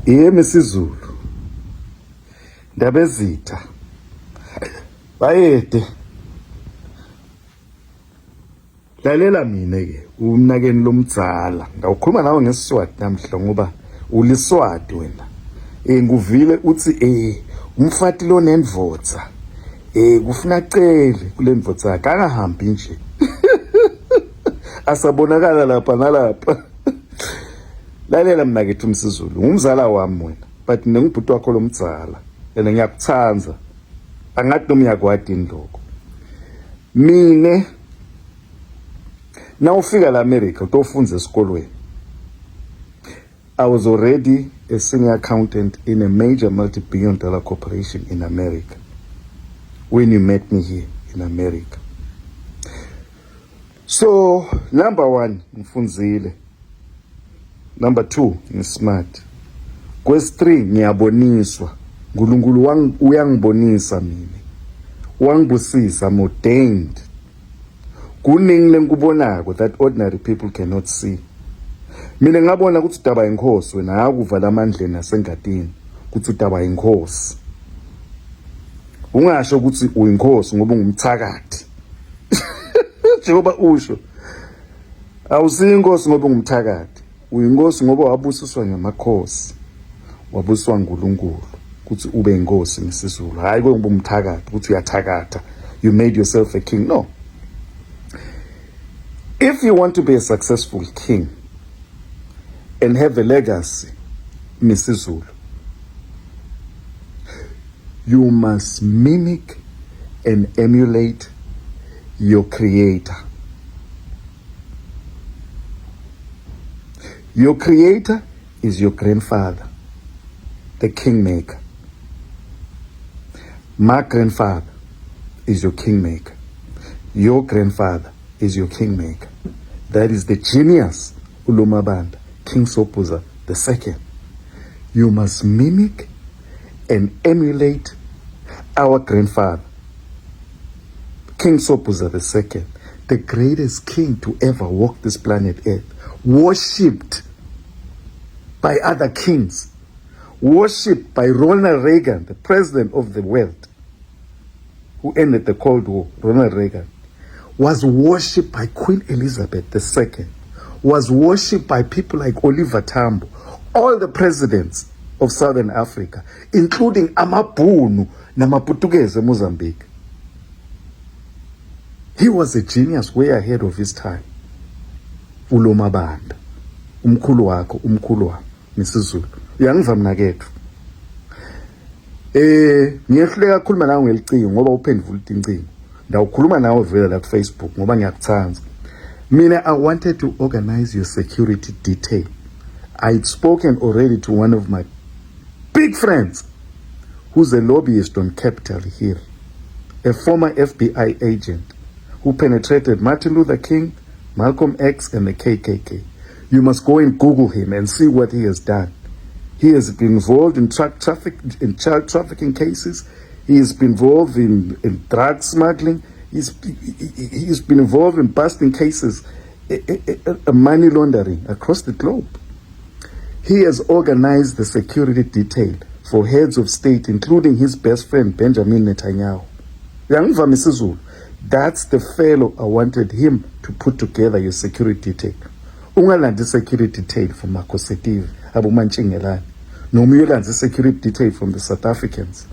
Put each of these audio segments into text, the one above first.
Yemi isiZulu ndaba ezitha bayede lalela mina ke umnakeni lomdzala ngawukhuluma nawe ngeSiswati namhla ngoba uliswati wena nguvile uthi umfati lo nendvodza kufuna cele kule ndvodza yakhe angahambi nje asabonakala lapha nalapha. Lalela mina ke umsiZulu ngumzala wami wena but nengibhuti wakho lomdzala yena ngiyakuthanza angathi noma uyakwadi indloko mine na ufika la America utofunza esikolweni. I was already a senior accountant in a major multi-billion dollar corporation in America when you met me here in America. So number one ngifunzile, number two ngismart, kwesi-3 ngiyaboniswa. Nkulunkulu uyangibonisa mina, wangibusisa, I'm ordained. Kuningi lenkubonako that ordinary people cannot see. Mina ngabona ukuthi udaba inkosi wena akuvala amandleni nasengadini ukuthi udaba inkosi. Ungasho ukuthi uyinkosi ngoba ungumthakathi. Njengoba usho awusiyinkosi ngoba ungumthakathi, uyinkosi ngoba wabusiswa ngamakhosi, wabusiswa nguNkulunkulu ukuthi ube inkosi nesiZulu. Hayi ngoba umthakathi ukuthi uyathakatha, you made yourself a king. No. If you want to be a successful king and have a legacy, Mrs. you must mimic and emulate your creator. Your creator is your grandfather, the kingmaker. My grandfather is your kingmaker. Your grandfather is your kingmaker. That is the genius, Ulumabanda, King Sobhuza II. You must mimic and emulate our grandfather, King Sobhuza II, the greatest king to ever walk this planet Earth, worshipped by other kings, worshipped by Ronald Reagan, the president of the world, who ended the Cold War. Ronald Reagan was worshipped by Queen Elizabeth II, was worshipped by people like Oliver Tambo, all the presidents of Southern Africa, including Amabhunu namaPortuguese Mozambique. He was a genius way ahead of his time. Ulomabanda, umkhulu wakho, umkhulu wami, nesiZulu. Uyangiva mina kethu. Ngiyehluleka ukukhuluma nawe ngelicingo ngoba uphendvula incingo. Ndawukhuluma nawe vele la Facebook ngoba ngiyakuthanza. Mina, I wanted to organize your security detail. I'd spoken already to one of my big friends who's a lobbyist on Capitol Hill, a former FBI agent who penetrated Martin Luther King, Malcolm X, and the KKK. You must go and Google him and see what he has done. He has been involved in child trafficking cases. He has been involved in drug smuggling. He's been involved in busting cases, money laundering across the globe. He has organized the security detail for heads of state, including his best friend, Benjamin Netanyahu. That's the fellow I wanted him to put together your security detail. Ungalandi security detail from Makosetive, Abu Manchingelani. No Muyolandi security detail from the South Africans.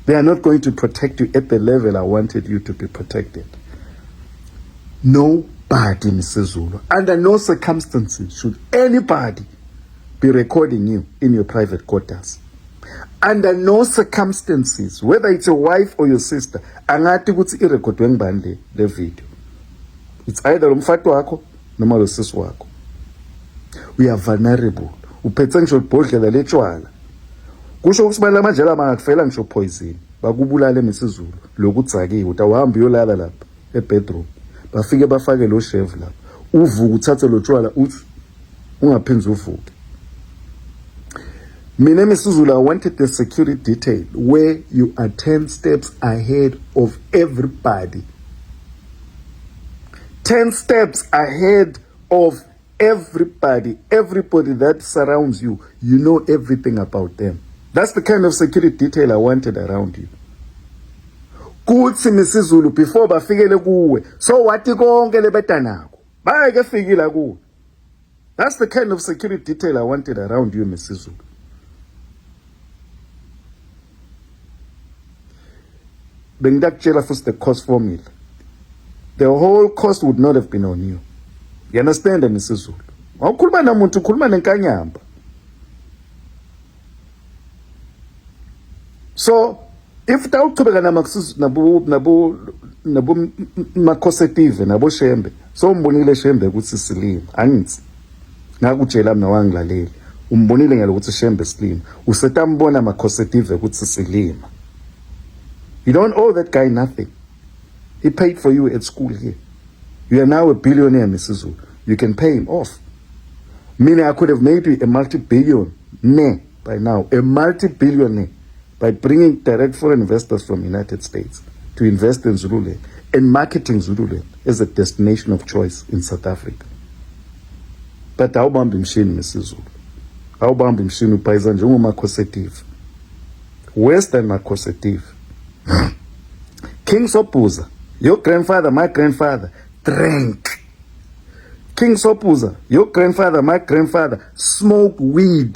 They are not going to protect you at the level I wanted you to be protected. Nobody, Mr. Zulu, under no circumstances should anybody be recording you in your private quarters. Under no circumstances, whether it's your wife or your sister, angati ukuthi irekodwe ngibani le video. It's either umfati wakho noma lo sisi wakho. We are vulnerable. Uphethe ngisho ibhodlela letshwala. Kusho ukuthi balamanje la mangakufela ngisho poison. Bakubulala emisizulu lokutsakiwe utawahamba uyolala lapha ebedroom. Bafike bafake lo chef lapha. Uvuka uthathe lo tshwala uthi ungaphinza uvuke. Mina emisizulu, I wanted the security detail where you are 10 steps ahead of everybody. 10 steps ahead of everybody that surrounds you, you know everything about them. That's the kind of security detail I wanted around you. Kuthi misizulu before bafikele kuwe, so wathi konke lebeta nako bayeke fikile kuwe. That's the kind of security detail I wanted around you, misizulu. Bengidakutshela futhi the cost formula. The whole cost would not have been on you. You understand, misizulu? Awukhuluma namuntu ukhuluma nenkanyamba. So if tawuchubeka nabo makhosetive nabo shembe, so umbonile shembe ukuthi silima angithi ngakutshela mina wangilaleli umbonile ngale ukuthi shembe silima usetambona makhosetive ukuthi silima. You don't owe that guy nothing. He paid for you at school here. You are now a billionaire, Mrs. Zulu. You can pay him off. Meaning I could have made you a multi-billionaire by now, a multi-billionaire, by bringing direct foreign investors from United States to invest in Zululand and marketing Zululand as a destination of choice in South Africa. But awubambi mshini, Mrs. Zulu. Awubambi mshini uphayiza njengomakhosetive. Western makhosetive. King Sobhuza, your grandfather, my grandfather, drank. King Sobhuza, your grandfather, my grandfather, smoked weed.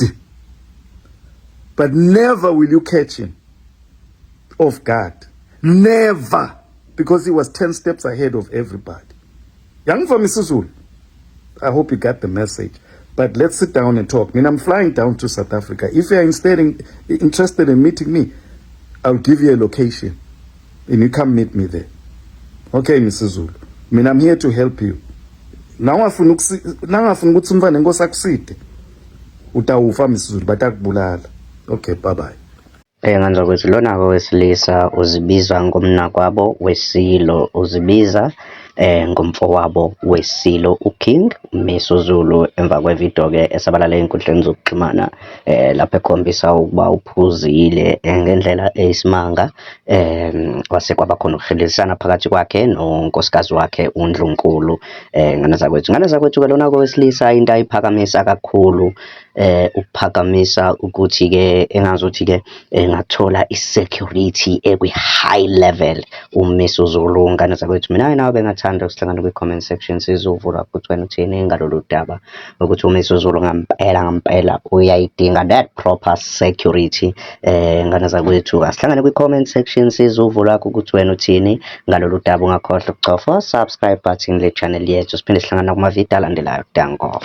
But never will you catch him off guard. Never. Because he was 10 steps ahead of everybody. Young for Mrs. Zulu, I hope you got the message. But let's sit down and talk. I mean, I'm flying down to South Africa. If you're interested in meeting me, I'll give you a location. And you come meet me there. Okay, Mrs. Zulu. I mean, I'm here to help you. Now afuna ukuthi umfana enkosi akuside. Utawufa Mrs. Zulu batakubulala. Okay, bye bye. Nganza ukuthi lona wesilisa uzibizwa ngomnakwabo wesilo, uzibiza ngomfowabo wesilo uKing Misuzulu. Emva kwevideo ke esabalala enkundleni zokuxhumana lapho ekhombisa ukuba uphuzile ngendlela eyisimanga, wase kwaba khona ukuhilisana phakathi kwakhe nonkosikazi wakhe uNdlunkulu. Nganaza kwethu ke lona wesilisa into ayiphakamisa kakhulu, ukuphakamisa ukuthi ke engazuthi ke ngathola isecurity ekwi high level uMisuzulu. Nganaza kwethu mina nawe bengathanda ukuhlangana kwi-comment section sizovula ukuthi wena uthini ngalolu daba ukuthi uMisuzulu ngampela uyayidinga that proper security. Nganaza kwethu asihlangane kwi-comment section sizovula ukuthi wena uthini ngalolu daba. Ungakhohlwa ukucofa subscribe button le channel yethu, siphinde sihlangana kuma video alandelayo. Danko.